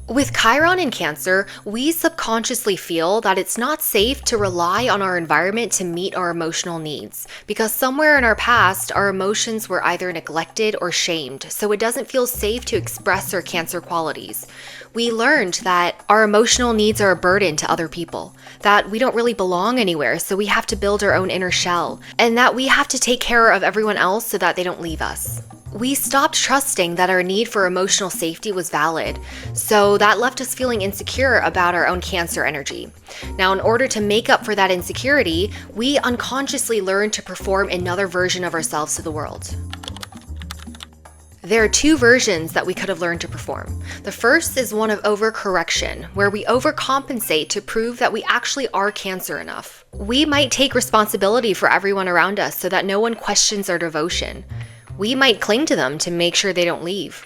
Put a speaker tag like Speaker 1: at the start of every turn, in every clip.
Speaker 1: With Chiron in Cancer, we subconsciously feel that it's not safe to rely on our environment to meet our emotional needs, because somewhere in our past, our emotions were either neglected or shamed, so it doesn't feel safe to express our Cancer qualities. We learned that our emotional needs are a burden to other people, that we don't really belong anywhere, so we have to build our own inner shell, and that we have to take care of everyone else so that they don't leave us. We stopped trusting that our need for emotional safety was valid, so that left us feeling insecure about our own Cancer energy. Now, in order to make up for that insecurity, we unconsciously learned to perform another version of ourselves to the world. There are two versions that we could have learned to perform. The first is one of overcorrection, where we overcompensate to prove that we actually are Cancer enough. We might take responsibility for everyone around us so that no one questions our devotion. We might cling to them to make sure they don't leave.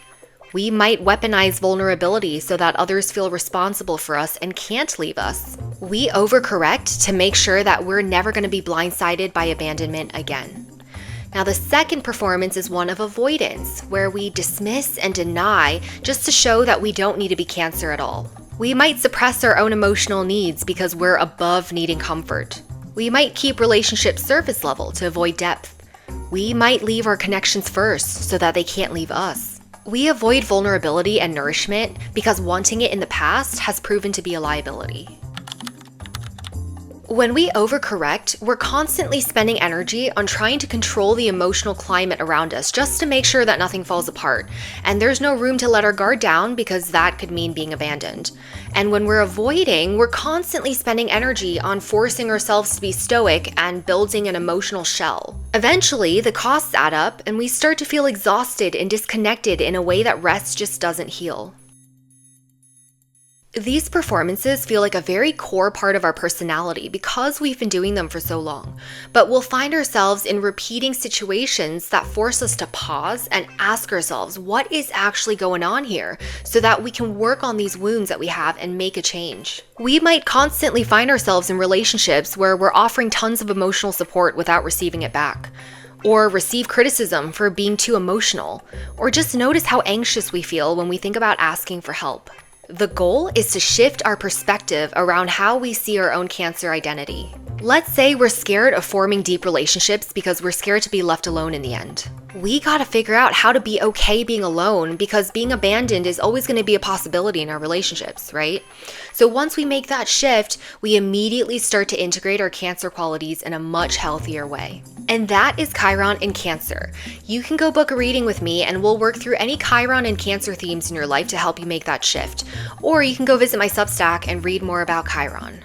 Speaker 1: We might weaponize vulnerability so that others feel responsible for us and can't leave us. We overcorrect to make sure that we're never going to be blindsided by abandonment again. Now, the second performance is one of avoidance, where we dismiss and deny just to show that we don't need to be Cancer at all. We might suppress our own emotional needs because we're above needing comfort. We might keep relationships surface level to avoid depth. We might leave our connections first so that they can't leave us. We avoid vulnerability and nourishment because wanting it in the past has proven to be a liability. When we overcorrect, we're constantly spending energy on trying to control the emotional climate around us just to make sure that nothing falls apart. And there's no room to let our guard down because that could mean being abandoned. And when we're avoiding, we're constantly spending energy on forcing ourselves to be stoic and building an emotional shell. Eventually, the costs add up and we start to feel exhausted and disconnected in a way that rest just doesn't heal. These performances feel like a very core part of our personality because we've been doing them for so long, but we'll find ourselves in repeating situations that force us to pause and ask ourselves what is actually going on here so that we can work on these wounds that we have and make a change. We might constantly find ourselves in relationships where we're offering tons of emotional support without receiving it back, or receive criticism for being too emotional, or just notice how anxious we feel when we think about asking for help. The goal is to shift our perspective around how we see our own Cancer identity. Let's say we're scared of forming deep relationships because we're scared to be left alone in the end. We gotta figure out how to be okay being alone because being abandoned is always gonna be a possibility in our relationships, right? So once we make that shift, we immediately start to integrate our Cancer qualities in a much healthier way. And that is Chiron in Cancer. You can go book a reading with me and we'll work through any Chiron and Cancer themes in your life to help you make that shift. Or you can go visit my Substack and read more about Chiron.